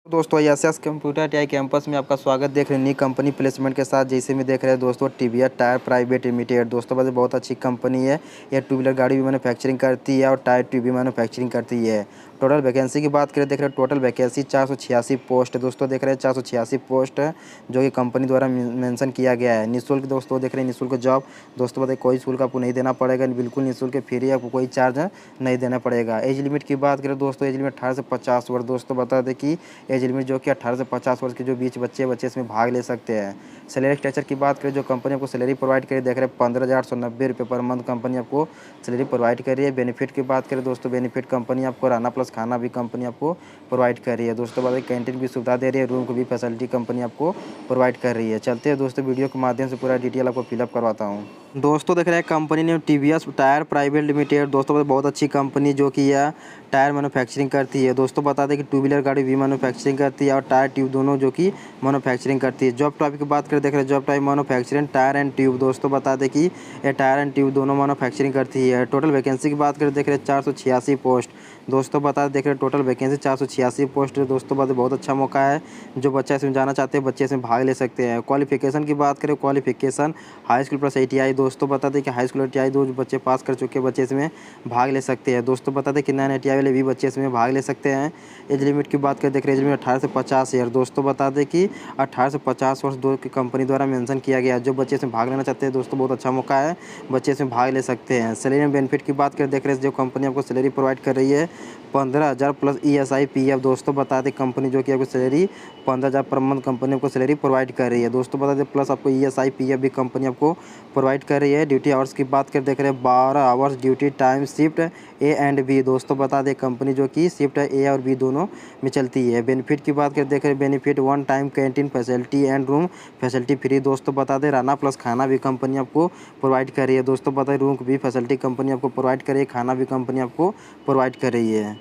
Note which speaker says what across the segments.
Speaker 1: दोस्तों S computer TI campus में आपका स्वागत। देख रहे हैं नई कंपनी प्लेसमेंट के साथ, जैसे में देख रहे हैं दोस्तों टीवीएस टायर प्राइवेट लिमिटेड। दोस्तों बस बहुत अच्छी कंपनी है। ये टू व्हीलर गाड़ी भी मैन्युफैक्चरिंग करती है और टायर ट्यूब भी मैन्युफैक्चरिंग करती है। टोटल वैकेंसी की बात करें, देख रहे हैं टोटल वैकेंसी 486 पोस्ट है। दोस्तों देख रहे हैं 486 पोस्ट है जो कि कंपनी द्वारा मेंशन किया गया है। निःशुल्क दोस्तों देख रहे हैं निःशुल्क जॉब। दोस्तों बताइए कोई शुल्क आपको नहीं देना पड़ेगा, बिल्कुल निःशुल्क फ्री, आपको कोई चार्ज नहीं देना पड़ेगा। एज लिमिट की बात करें दोस्तों, एज लिमिट 18 से 50 वर्ष। दोस्तों बता दें कि एज लिमिट जो कि 18 से 50 वर्ष के जो बीच बच्चे इसमें भाग ले सकते हैं। सैलरी स्ट्रक्चर की बात करें, जो कंपनी आपको सैलरी प्रोवाइड करी, देख रहे हैं 15,890 रुपये पर मंथ कंपनी आपको सैलरी प्रोवाइड कर रही है। बेनिफिट की बात करें दोस्तों, बेनिफिट कंपनी आपको रहना प्लस खाना भी कंपनी आपको प्रोवाइड कर रही है। दोस्तों बताइए कैंटीन की सुविधा दे रही है, रूम को भी फैसिलिटी कंपनी आपको प्रोवाइड कर रही है। चलते हैं दोस्तों वीडियो के माध्यम से पूरा डिटेल आपको फिलअप करवाता हूँ। दोस्तों देख रहे हैं कंपनी ने टीवीएस टायर प्राइवेट लिमिटेड। दोस्तों बहुत अच्छी कंपनी जो कि यह टायर मैन्युफैक्चरिंग करती है। दोस्तों बता दें कि टू व्हीलर गाड़ी भी मैन्युफैक्चरिंग करती है और टायर ट्यूब दोनों जो कि मैन्युफैक्चरिंग करती है। जॉब टाइप की बात करें, देख रहे हैं job type manufacturing tyre and tube. दोस्तों बता दें कि ये टायर एंड ट्यूब दोनों मैन्युफैक्चरिंग करती है। टोटल वैकेंसी की बात करें, देख रहे हैं 486 पोस्ट। दोस्तों बता देख रहे हैं टोटल वैकेंसी 486 पोस्ट। दोस्तों बात बहुत अच्छा मौका है, जो बच्चा इसमें जाना चाहते हैं बच्चे इसमें भाग ले सकते हैं। क्वालिफिकेशन की बात करें, qualification high school plus ITI। दोस्तों बता दें कि हाई स्कूल ITI दो बच्चे पास कर चुके बच्चे इसमें भाग ले सकते हैं। दोस्तों बता दें कि नॉन ITI वाले भी बच्चे इसमें भाग ले सकते हैं। एज लिमिट की बात करें, देख रहे हैं एज लिमिट 18 से 50 ईयर। दोस्तों बता दें कि 18 से 50 वर्ष दो की कंपनी द्वारा मेंशन किया गया है। जो बच्चे इसमें भाग लेना चाहते हैं दोस्तों बहुत अच्छा मौका है, बच्चे इसमें भाग ले सकते हैं। सैलरी एंड बेनिफिट की बात करें, देख रहे हैं जो कंपनी आपको सैलरी प्रोवाइड कर रही है 15,000 प्लस ESI PF। दोस्तों बता दें कंपनी जो कि आपको सैलरी 15,000 पर मंथ कंपनी आपको सैलरी प्रोवाइड कर रही है। दोस्तों बता दें प्लस आपको ESI PF भी कंपनी आपको प्रोवाइड कर रही है। ड्यूटी आवर्स की बात कर देख रहे हैं 12 hours duty time, shift A and B। दोस्तों बता दें कंपनी जो कि शिफ्ट A और B दोनों में चलती है। बेनिफिट की बात कर देख रहे हैं benefit 1 time canteen facility and room facility free. दोस्तों बता दें रहना प्लस खाना भी कंपनी आपको प्रोवाइड कर रही है। दोस्तों बता दें रूम की भी फैसिलिटी कंपनी आपको प्रोवाइड कर रही है, खाना भी कंपनी आपको प्रोवाइड कर रही है।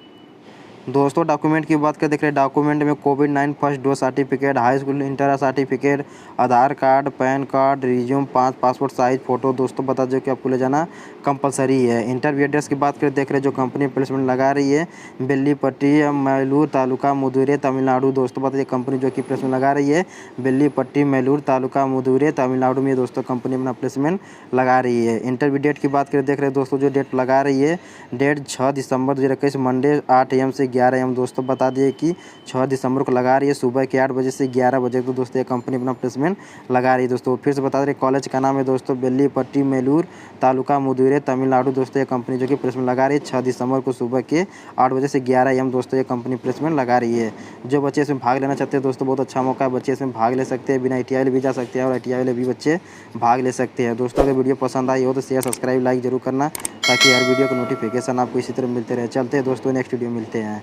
Speaker 1: दोस्तों डॉक्यूमेंट की बात कर देख रहे हैं डॉक्यूमेंट में कोविड-19 first dose certificate, high school inter certificate, Aadhaar card, PAN card, resume, 5 passport size photo. दोस्तों बता दें कि आपको ले जाना कंपलसरी है। इंटरव्यू एड्रेस की बात करें, देख रहे हैं जो कंपनी प्लेसमेंट लगा रही है बेल्लीपट्टी मैलूर तालुका मुदुरे तमिलनाडु। दोस्तों बता दें कंपनी जो कि प्लेसमेंट लगा रही है बेल्लीपट्टी मैलूर तालुका मुदुरे तमिलनाडु में दोस्तों कंपनी अपना प्लेसमेंट लगा रही है। इंटरव्यू डेट की बात करें, देख रहे हैं दोस्तों जो डेट लगा रही है डेट 6 दिसंबर 2021 मंडे 8 AM से 11 AM। दोस्तों बता दिए कि 6 दिसंबर को लगा रही है सुबह के 8 बजे से 11 बजे को। दोस्तों ये कंपनी अपना प्लेसमेंट लगा रही है। दोस्तों फिर से बता दें कॉलेज का नाम है दोस्तों बेल्लीपट्टी मैलूर तालुका मुदुरे तमिलनाडु। दोस्तों ये कंपनी जो कि प्लेसमेंट लगा रही है 6 दिसंबर को सुबह के 8 बजे से 11 AM। दोस्तों ये कंपनी प्लेसमेंट लगा रही है। जो बच्चे इसमें भाग लेना चाहते हैं दोस्तों बहुत अच्छा मौका है, बच्चे इसमें भाग ले सकते हैं। बिना ITI वाले भी जा सकते हैं और ITI वाले भी बच्चे भाग ले सकते हैं। दोस्तों अगर वीडियो पसंद आई हो तो शेयर सब्सक्राइब लाइक जरूर करना, ताकि हर वीडियो का नोटिफिकेशन आपको इसी तरह मिलते रहे। चलते हैं दोस्तों नेक्स्ट वीडियो मिलते हैं।